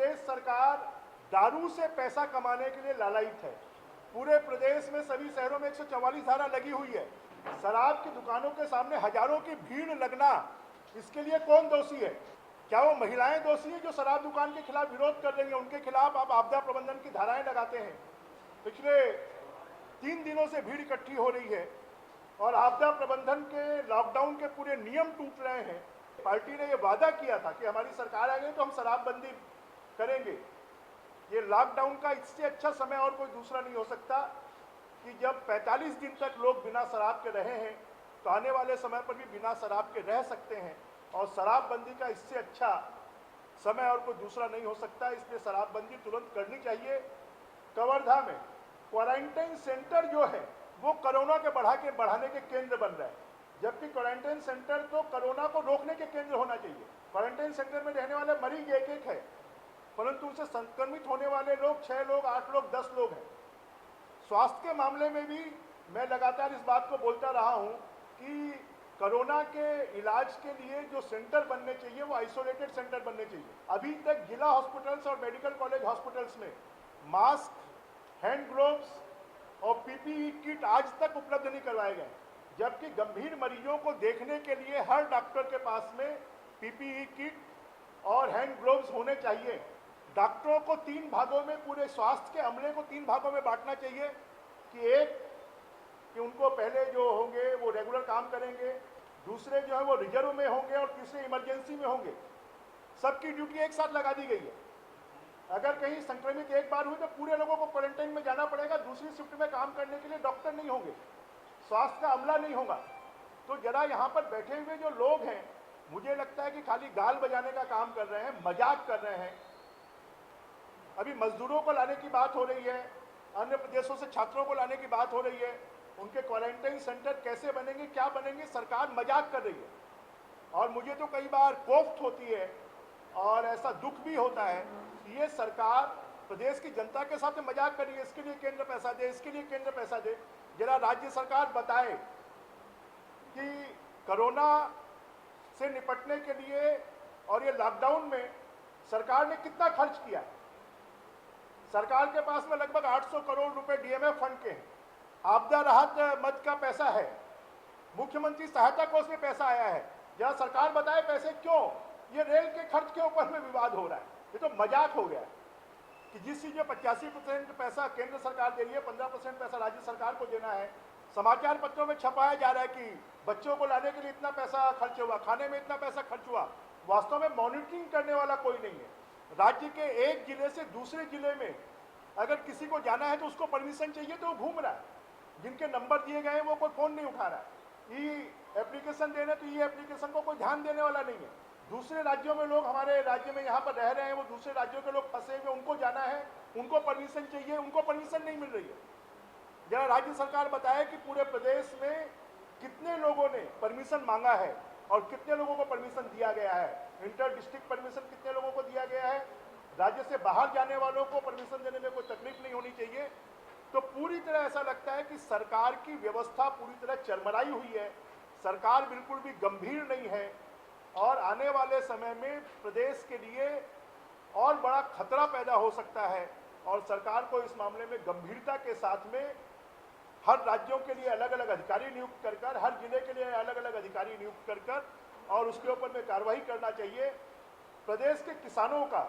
प्रदेश सरकार दारू से पैसा कमाने के लिए लालायित है। पूरे प्रदेश में सभी शहरों में 144 धारा लगी हुई है। शराब की दुकानों के सामने हजारों की भीड़ लगना, इसके लिए कौन दोषी है? क्या वो महिलाएं दोषी हैं जो शराब दुकान के खिलाफ विरोध कर रही हैं? उनके खिलाफ आप आपदा प्रबंधन की धाराएं लगाते हैं। पिछले 3 दिनों से भीड़ इकट्ठी हो रही है और आपदा प्रबंधन के लॉकडाउन के पूरे नियम टूट रहे हैं। पार्टी ने ये वादा किया था कि हमारी सरकार आ गई तो हम शराबबंदी करेंगे। ये लॉकडाउन का इससे अच्छा समय और कोई दूसरा नहीं हो सकता कि जब 45 दिन तक लोग बिना शराब के रहे हैं तो आने वाले समय पर भी बिना शराब के रह सकते हैं। और शराबबंदी का इससे अच्छा समय और कोई दूसरा नहीं हो सकता। इसलिए शराबबंदी तुरंत करनी चाहिए। कवर्धा में क्वारंटाइन सेंटर जो है वो कोरोना के बढ़ाने के केंद्र बन रहा है, जबकि क्वारंटाइन सेंटर तो कोरोना को रोकने के केंद्र होना चाहिए। क्वारंटाइन सेंटर में रहने वाले मरीज एक एक है, परंतु उनसे संक्रमित होने वाले लोग 6 लोग, 8 लोग, 10 लोग हैं। स्वास्थ्य के मामले में भी मैं लगातार इस बात को बोलता रहा हूं कि कोरोना के इलाज के लिए जो सेंटर बनने चाहिए वो आइसोलेटेड सेंटर बनने चाहिए। अभी तक जिला हॉस्पिटल्स और मेडिकल कॉलेज हॉस्पिटल्स में मास्क, हैंड ग्लोव्स और पीपीई किट आज तक उपलब्ध नहीं करवाए गए, जबकि गंभीर मरीजों को देखने के लिए हर डॉक्टर के पास में पीपीई किट और हैंड ग्लोव्स होने चाहिए। डॉक्टरों को 3 भागों में, पूरे स्वास्थ्य के अमले को 3 भागों में बांटना चाहिए कि एक कि उनको पहले जो होंगे वो रेगुलर काम करेंगे, दूसरे जो है वो रिजर्व में होंगे और तीसरे इमरजेंसी में होंगे। सबकी ड्यूटी एक साथ लगा दी गई है। अगर कहीं संक्रमित एक बार हुई तो पूरे लोगों को क्वारंटाइन में जाना पड़ेगा। दूसरी शिफ्ट में काम करने के लिए डॉक्टर नहीं होंगे, स्वास्थ्य का अमला नहीं होगा। तो जरा यहाँ पर बैठे हुए जो लोग हैं, मुझे लगता है कि खाली गाल बजाने का काम कर रहे हैं, मजाक कर रहे हैं। अभी मजदूरों को लाने की बात हो रही है, अन्य प्रदेशों से छात्रों को लाने की बात हो रही है। उनके क्वारंटाइन सेंटर कैसे बनेंगे, क्या बनेंगे, सरकार मजाक कर रही है। और मुझे तो कई बार कोफ्त होती है और ऐसा दुख भी होता है कि ये सरकार प्रदेश की जनता के साथ मजाक कर रही है। इसके लिए केंद्र पैसा दे, इसके लिए केंद्र पैसा दे। जरा राज्य सरकार बताए कि कोरोना से निपटने के लिए और ये लॉकडाउन में सरकार ने कितना खर्च किया। सरकार के पास में लगभग 800 करोड़ रुपए डीएमएफ फंड के हैं, आपदा राहत मद का पैसा है, मुख्यमंत्री सहायता कोष में पैसा आया है। जरा सरकार बताए पैसे क्यों, ये रेल के खर्च के ऊपर में विवाद हो रहा है। ये तो मजाक हो गया कि जिस चीज में 85% पैसा केंद्र सरकार दे रही है, 15% पैसा राज्य सरकार को देना है। समाचार पत्रों में छपाया जा रहा है कि बच्चों को लाने के लिए इतना पैसा खर्च हुआ, खाने में इतना पैसा खर्च हुआ। वास्तव में मॉनिटरिंग करने वाला कोई नहीं है। राज्य के एक जिले से दूसरे जिले में अगर किसी को जाना है तो उसको परमिशन चाहिए, तो वो घूम रहा है। जिनके नंबर दिए गए हैं वो कोई फोन नहीं उठा रहा है। ई एप्लीकेशन देने तो ये एप्लीकेशन को कोई ध्यान देने वाला नहीं है। दूसरे राज्यों में लोग हमारे राज्य में यहाँ पर रह रहे हैं, वो दूसरे राज्यों के लोग फंसे हुए, उनको जाना है, उनको परमिशन चाहिए, उनको परमिशन नहीं मिल रही है। जरा राज्य सरकार बताए कि पूरे प्रदेश में कितने लोगों ने परमिशन मांगा है और कितने लोगों को परमिशन दिया गया है। इंटर डिस्ट्रिक्ट परमिशन कितने लोगों को दिया गया है। राज्य से बाहर जाने वालों को परमिशन देने में कोई तकलीफ नहीं होनी चाहिए। तो पूरी तरह ऐसा लगता है कि सरकार की व्यवस्था पूरी तरह चरमराई हुई है। सरकार बिल्कुल भी गंभीर नहीं है और आने वाले समय में प्रदेश के लिए और बड़ा खतरा पैदा हो सकता है। और सरकार को इस मामले में गंभीरता के साथ में हर राज्यों के लिए अलग अलग अधिकारी नियुक्त कर कर, हर जिले के लिए अलग अलग अधिकारी नियुक्त कर कर और उसके ऊपर में कार्रवाई करना चाहिए। प्रदेश के किसानों का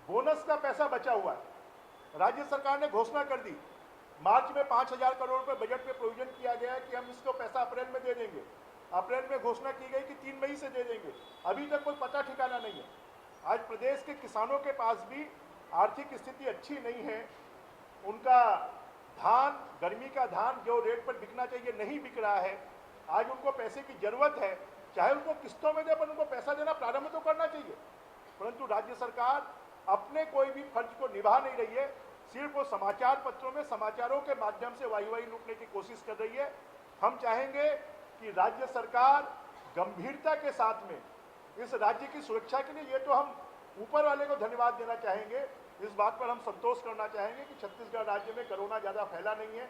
बोनस का पैसा बचा हुआ है। राज्य सरकार ने घोषणा कर दी, मार्च में 5000 करोड़ रुपए बजट में प्रोविजन किया गया कि हम इसको पैसा अप्रैल में दे देंगे। अप्रैल में घोषणा की गई कि 3 मई से दे देंगे। अभी तक कोई पता ठिकाना नहीं है। आज प्रदेश के किसानों के पास भी आर्थिक स्थिति अच्छी नहीं है। उनका धान, गर्मी का धान जो रेट पर बिकना चाहिए नहीं बिक रहा है। आज उनको पैसे की जरूरत है, चाहे उनको किस्तों में दे, पर उनको पैसा देना प्रारंभ तो करना चाहिए। परंतु राज्य सरकार अपने कोई भी फर्ज को निभा नहीं रही है। सिर्फ वो समाचार पत्रों में समाचारों के माध्यम से वाही लूटने की कोशिश कर रही है। हम चाहेंगे कि राज्य सरकार गंभीरता के साथ में इस राज्य की सुरक्षा के लिए, ये तो हम ऊपर वाले को धन्यवाद देना चाहेंगे, इस बात पर हम संतोष करना चाहेंगे कि छत्तीसगढ़ राज्य में कोरोना ज़्यादा फैला नहीं है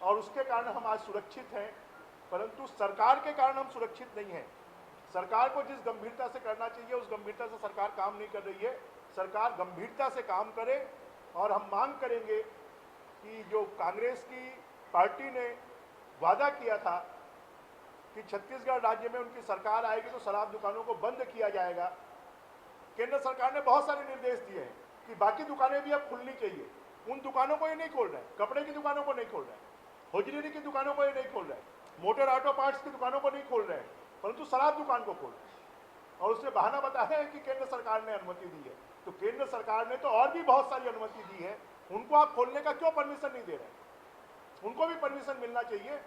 और उसके कारण हम आज सुरक्षित हैं। परंतु सरकार के कारण हम सुरक्षित नहीं हैं। सरकार को जिस गंभीरता से करना चाहिए उस गंभीरता से सरकार काम नहीं कर रही है। सरकार गंभीरता से काम करे और हम मांग करेंगे कि जो कांग्रेस की पार्टी ने वादा किया था कि छत्तीसगढ़ राज्य में उनकी सरकार आएगी तो शराब दुकानों को बंद किया जाएगा। केंद्र सरकार ने बहुत सारे निर्देश दिए हैं कि बाकी दुकानें भी अब खुलनी चाहिए, उन दुकानों को ये नहीं खोल रहे हैं, कपड़े की दुकानों को नहीं खोल रहे हैं, होजरी की दुकानों को ये नहीं खोल रहे हैं, मोटर ऑटो पार्ट्स की दुकानों को नहीं खोल रहे हैं, परंतु शराब दुकान को खोल रहे हैं और उसने बहाना बताया है कि केंद्र सरकार ने अनुमति दी है। तो केंद्र सरकार ने तो और भी बहुत सारी अनुमति दी है, उनको आप खोलने का क्यों परमिशन नहीं दे रहे? उनको भी परमिशन मिलना चाहिए।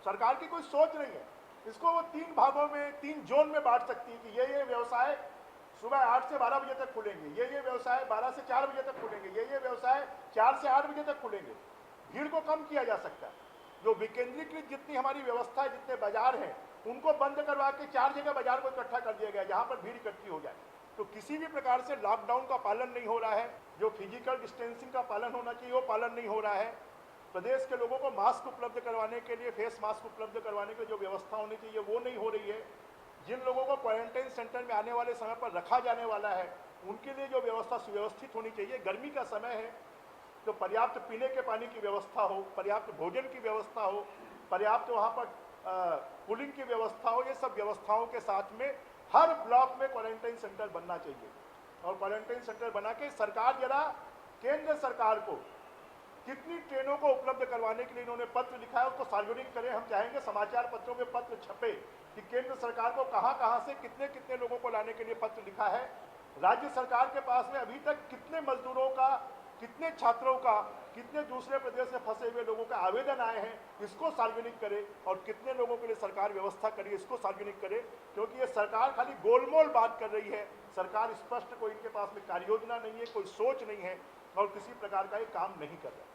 सरकार की कोई सोच नहीं है। इसको वो 3 भागों में, 3 जोन में बांट सकती है कि ये व्यवसाय सुबह 8 से 12 बजे तक खुलेंगे, ये व्यवसाय 12 से 4 बजे तक खुलेंगे, ये व्यवसाय 4 से 8 बजे तक खुलेंगे। भीड़ को कम किया जा सकता है। जो विकेंद्रीकृत जितनी हमारी व्यवस्था है, जितने बाजार हैं, उनको बंद करवा के 4 जगह बाजार को इकट्ठा कर दिया गया जहां पर भीड़ इकट्ठी हो जाए। तो किसी भी प्रकार से लॉकडाउन का पालन नहीं हो रहा है, जो फिजिकल डिस्टेंसिंग का पालन होना चाहिए वो पालन नहीं हो रहा है। प्रदेश के लोगों को मास्क उपलब्ध करवाने के लिए, फेस मास्क उपलब्ध करवाने के जो व्यवस्था होनी चाहिए वो नहीं हो रही है। जिन लोगों को क्वारंटाइन सेंटर में आने वाले समय पर रखा जाने वाला है, उनके लिए जो व्यवस्था सुव्यवस्थित होनी चाहिए। गर्मी का समय है तो पर्याप्त पीने के पानी की व्यवस्था हो, पर्याप्त भोजन की व्यवस्था हो, पर्याप्त वहाँ पर कूलिंग की व्यवस्था हो। ये सब व्यवस्थाओं के साथ में हर ब्लॉक में क्वारंटाइन सेंटर बनना चाहिए और क्वारंटाइन सेंटर बना के सरकार जरा केंद्र सरकार को कितनी ट्रेनों को उपलब्ध करवाने के लिए इन्होंने पत्र लिखा है उसको सार्वजनिक करें। हम चाहेंगे समाचार पत्रों में पत्र छपे कि केंद्र सरकार को कहां से कितने कितने लोगों को लाने के लिए पत्र लिखा है। राज्य सरकार के पास में अभी तक कितने मजदूरों का, कितने छात्रों का, कितने दूसरे प्रदेश में फंसे हुए लोगों के आवेदन आए हैं, इसको सार्वजनिक करे और कितने लोगों के लिए सरकार व्यवस्था करी, इसको सार्वजनिक करे। क्योंकि ये सरकार खाली गोलमोल बात कर रही है। सरकार स्पष्ट कोई इनके पास में कार्य योजना नहीं है, कोई सोच नहीं है और किसी प्रकार का ये काम नहीं कर रहा है।